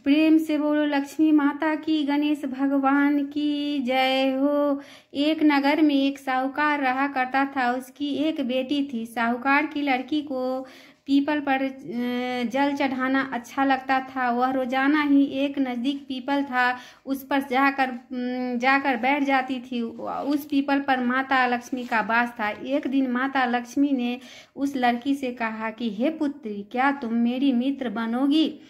प्रेम से बोलो लक्ष्मी माता की, गणेश भगवान की जय हो। एक नगर में एक साहूकार रहा करता था। उसकी एक बेटी थी। साहूकार की लड़की को पीपल पर जल चढ़ाना अच्छा लगता था। वह रोजाना ही एक नज़दीक पीपल था, उस पर जाकर बैठ जाती थी। उस पीपल पर माता लक्ष्मी का वास था। एक दिन माता लक्ष्मी ने उस लड़की से कहा कि हे पुत्री, क्या तुम मेरी मित्र बनोगी?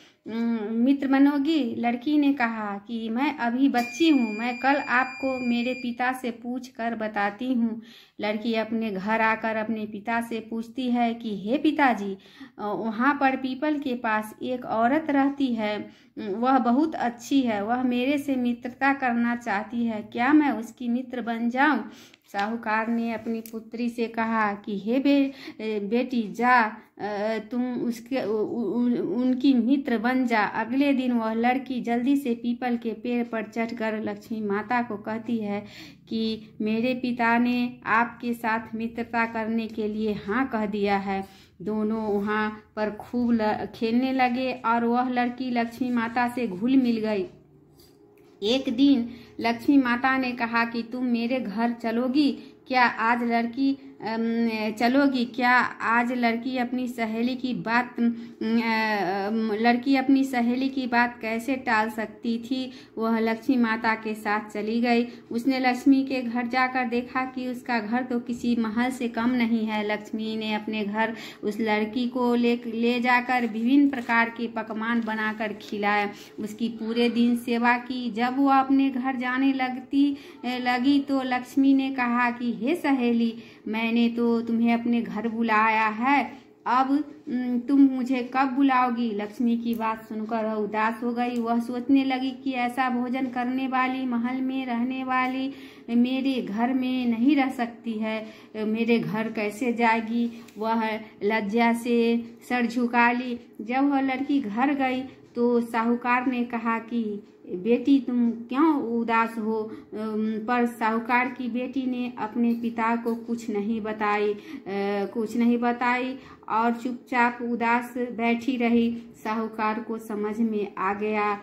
लड़की ने कहा कि मैं अभी बच्ची हूँ, मैं कल आपको मेरे पिता से पूछ कर बताती हूँ। लड़की अपने घर आकर अपने पिता से पूछती है कि हे पिताजी, वहाँ पर पीपल के पास एक औरत रहती है, वह बहुत अच्छी है, वह मेरे से मित्रता करना चाहती है, क्या मैं उसकी मित्र बन जाऊँ? साहूकार ने अपनी पुत्री से कहा कि हे बेटी, जा तुम उनकी मित्र बन जा। अगले दिन वह लड़की जल्दी से पीपल के पेड़ पर चढ़कर लक्ष्मी माता को कहती है कि मेरे पिता ने आपके साथ मित्रता करने के लिए हाँ कह दिया है। दोनों वहाँ पर खूब खेलने लगे और वह लड़की लक्ष्मी माता से घुल मिल गई। एक दिन लक्ष्मी माता ने कहा कि तुम मेरे घर चलोगी क्या? आज लड़की अपनी सहेली की बात कैसे टाल सकती थी? वह लक्ष्मी माता के साथ चली गई। उसने लक्ष्मी के घर जाकर देखा कि उसका घर तो किसी महल से कम नहीं है। लक्ष्मी ने अपने घर उस लड़की को ले जाकर विभिन्न प्रकार के पकवान बनाकर खिलाए, उसकी पूरे दिन सेवा की। जब वह अपने घर जाने लगी तो लक्ष्मी ने कहा कि हे सहेली, मैंने तो तुम्हें अपने घर बुलाया है, अब तुम मुझे कब बुलाओगी? लक्ष्मी की बात सुनकर वह उदास हो गई। वह सोचने लगी कि ऐसा भोजन करने वाली, महल में रहने वाली मेरे घर में नहीं रह सकती है, मेरे घर कैसे जाएगी? वह लज्जा से सर झुका ली। जब वह लड़की घर गई तो साहूकार ने कहा कि बेटी, तुम क्यों उदास हो? पर साहूकार की बेटी ने अपने पिता को कुछ नहीं बताई और चुपचाप उदास बैठी रही। साहूकार को समझ में आ गया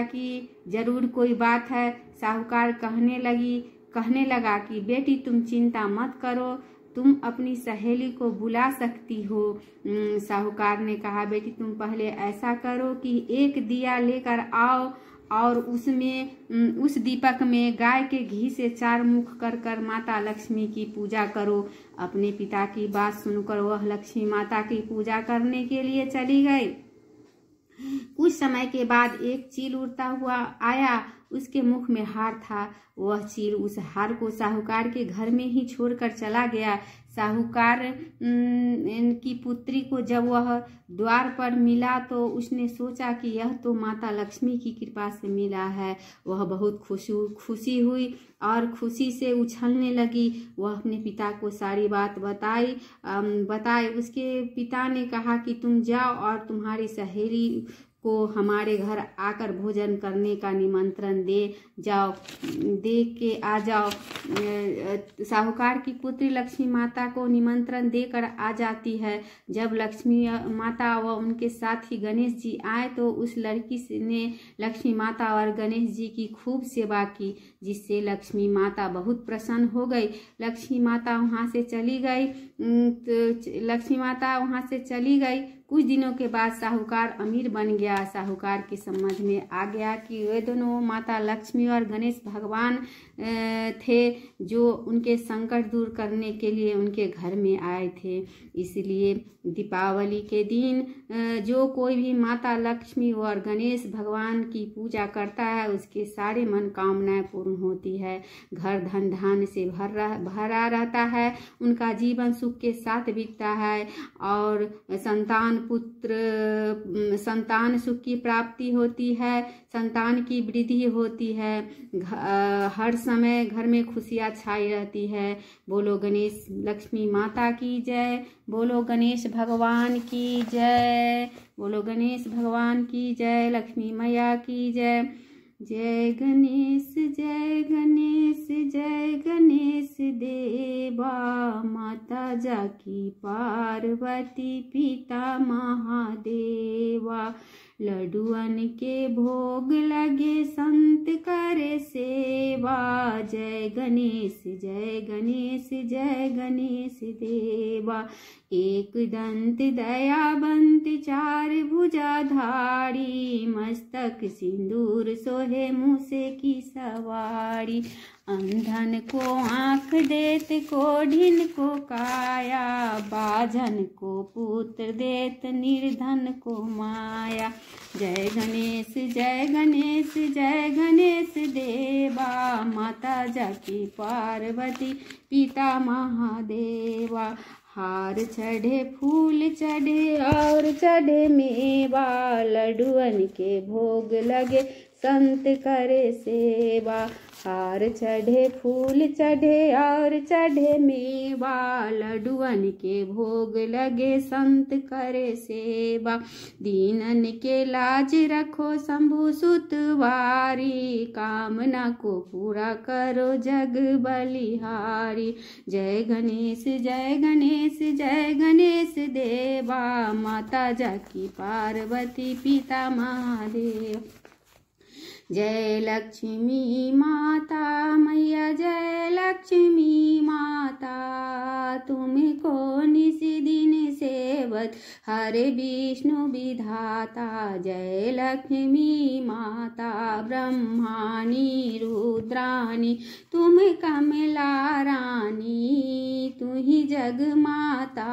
कि जरूर कोई बात है। साहूकार कहने लगा कि बेटी, तुम चिंता मत करो, तुम अपनी सहेली को बुला सकती हो। साहूकार ने कहा, बेटी तुम पहले ऐसा करो कि एक दिया लेकर आओ और उस दीपक में गाय के घी से 4 मुख कर माता लक्ष्मी की पूजा करो। अपने पिता की बात सुनकर वह लक्ष्मी माता की पूजा करने के लिए चली गई। कुछ समय के बाद एक चील उड़ता हुआ आया, उसके मुख में हार था। वह चील उस हार को साहूकार के घर में ही छोड़कर चला गया। साहूकार की पुत्री को जब वह द्वार पर मिला तो उसने सोचा कि यह तो माता लक्ष्मी की कृपा से मिला है। वह बहुत खुशी हुई और खुशी से उछलने लगी। वह अपने पिता को सारी बात बताई। उसके पिता ने कहा कि तुम जाओ और तुम्हारी सहेली को हमारे घर आकर भोजन करने का निमंत्रण दे के आ जाओ। साहूकार की पुत्री लक्ष्मी माता को निमंत्रण देकर आ जाती है। जब लक्ष्मी माता व उनके साथ ही गणेश जी आए तो उस लड़की ने लक्ष्मी माता और गणेश जी की खूब सेवा की, जिससे लक्ष्मी माता बहुत प्रसन्न हो गई। लक्ष्मी माता वहाँ से चली गई। कुछ दिनों के बाद साहूकार अमीर बन गया। साहूकार की समझ में आ गया कि वे दोनों माता लक्ष्मी और गणेश भगवान थे जो उनके संकट दूर करने के लिए उनके घर में आए थे। इसलिए दीपावली के दिन जो कोई भी माता लक्ष्मी और गणेश भगवान की पूजा करता है उसके सारे मनोकामनाएं पूर्ण होती है। घर धन धान्य से भरा रहता है, उनका जीवन सुख के साथ बीतता है और संतान सुख की प्राप्ति होती है, संतान की वृद्धि होती है, हर समय घर में खुशियाँ छाई रहती है। बोलो गणेश लक्ष्मी माता की जय, बोलो गणेश भगवान की जय, बोलो गणेश भगवान की जय, लक्ष्मी मैया की जय। जय गणेश जय गणेश जय गणेश देवा, माता जाकी पार्वती पिता महादेवा। लड्डुअन के भोग लगे संत करे सेवा। जय गणेश जय गणेश जय गणेश देवा। एक दंत दयावंत चार भुजाधारी, मस्तक सिंदूर सोहे मूसे की सवारी। अंधन को आँख देत कोढ़िन को काया, बाझन को पुत्र देत निर्धन को माया। जय गणेश जय गणेश जय गणेश देवा। माता जाकी पार्वती पिता महादेवा। हार चढ़े फूल चढ़े और चढ़े मेवा, लड्डुअन के भोग लगे संत करे सेवा। हार चढ़े फूल चढ़े और चढ़े मेवा, लड्डुअन के भोग लगे संत करे सेवा। दीनन के लाज रखो शंभु सुतवारी, कामना को पूरा करो जग बलिहारी। जय गणेश जय गणेश जय गणेश देवा। माता जाकी पार्वती पिता महादेव। जय लक्ष्मी माता मैया जय लक्ष्मी माता, तुमको निस दिन सेवत हरे विष्णु विधाता। जय लक्ष्मी माता ब्रह्माणी रुद्राणी, तुम कमला रानी। तू ही जग माता,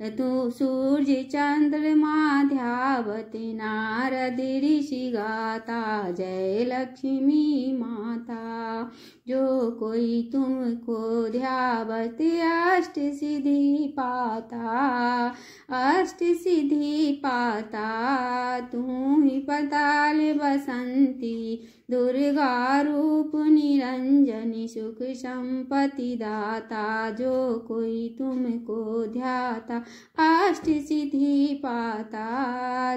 तू सूर्य चंद्रमा ध्यावती, नारद ऋषि गाता। जय लक्ष्मी माता। जो कोई तुमको ध्यावत अष्ट सिद्धि पाता, अष्ट सिद्धि पाता। तू ही पाताल बसंती, दुर्गा रूप निरंजनी, सुख संपत्ति दाता। जो कोई तुमको ध्याता अष्ट सिद्धि पाता।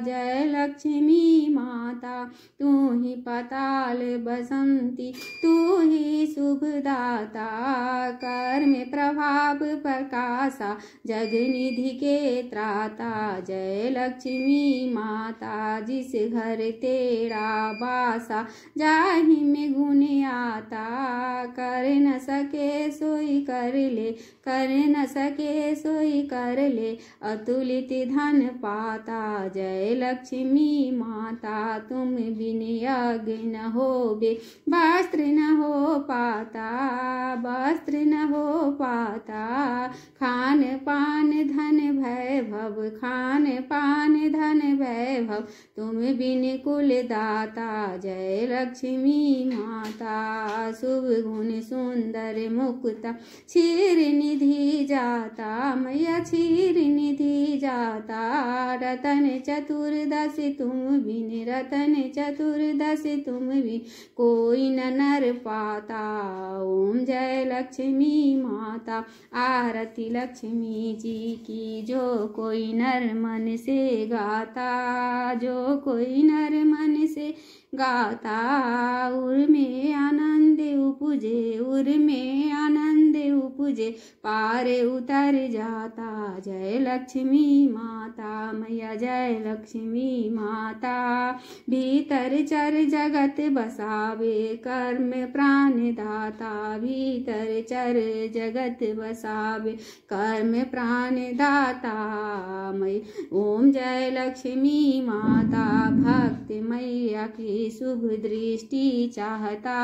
जय लक्ष्मी माता। तू ही पाताल बसंती, तू ही शुभ दाता। कर में प्रभाव प्रकाशा, जग निधि के त्राता। जय लक्ष्मी माता। जिस घर तेरा वासा, जाहि में गुण आता। कर न सके सोई कर ले, कर न सके सोई कर ले, अतुलित धन पाता। जय लक्ष्मी माता। तुम बिन यज्ञ न होबे, वस्त्र न हो पाता, वस्त्र न हो पाता। खान पान धन वैभव, खान पान धन वैभव, तुम बिन कुल दाता। जय लक्ष्मी माता। शुभ गुण सुंदर मुक्ता, क्षीर निधि जाता। मैया क्षीर निधि जाता। रतन चतुर्दशी तुम बिन, रतन चतुर्दशी तुम बिन, कोई न नर पाता। ओम जय लक्ष्मी माता। आरती लक्ष्मी जी की, जो कोई नर मन से गाता, जो कोई नर मन से गाता। उर में आनंद उपजे, उर में आनंद उपजे, पार उतर जाता। जय लक्ष्मी माता मैया जय लक्ष्मी माता। भीतर चर जगत बसावे, कर्म प्राण दाता। भीतर चर जगत बसावे, कर्म प्राण दाता। मैं ओम जय लक्ष्मी माता। भक्त मैया की शुभ दृष्टि चाहता,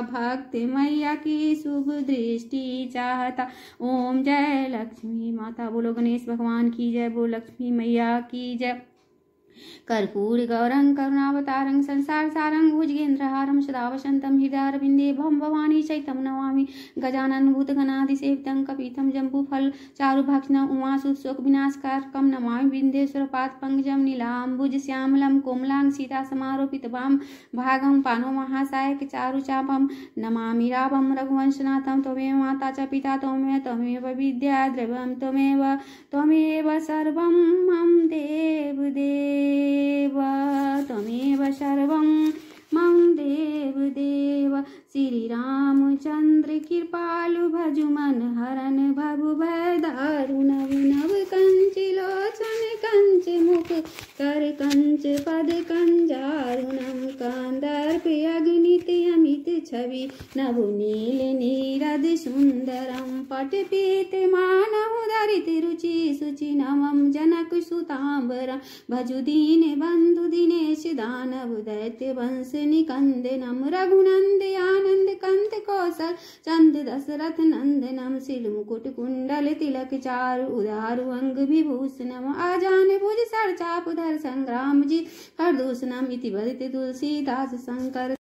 भक्त मैया की शुभ दृष्टि चाहता। ओम जय लक्ष्मी माता। बोलो गणेश भगवान की जय, बोलो लक्ष्मी मैया की जय। कर्पूर गौरं करुणावतारं संसार सारं भुजगेन्द्रहारं सदा वसन्तं हृदयारविन्दे भं भवानी चैतं नमामि। गजानन भूतगणाधिसेवितं कपितं जम्बूफल चारुभक्षणं उमासुत विनाशकारकं नमामि। विन्ध्येश्वर पादपङ्कजं नीलाम्बुज श्यामलं कोमलां सीता समारोपितवां भागं पानो महासायक चारुचापं नमामि। रावं रघुवंशनाथं त्वमेव माता च पिता त्वमेव विद्या द्रव्यं त्वमेव सर्वं मम देव त्वमेव सर्वं मम देव। श्री रामचंद्र कृपालु भजु मन हरन भव भय दारुण विनव कंच लोचन कंच मुख कर कंच पद कंजारुणम कांदर्प अग्नित अमित छवि नभु नील नीरद सुंदरम पट पीत मानहु धरित रुचि सुचि नमम जनक सुतांबरम भजु दीन बंधु दिनेश दानव दैत्य वंश निकंदनम रघुनंद आनंद कंत कौशल चंद दशरथ नंदनम सिल मुकुट कुंडल तिलक चारु उदारु अंग विभूषणम आजान भुज सर चाप धर संग्राम जी हरदूषणम इति वदित तुलसीदास शंकर।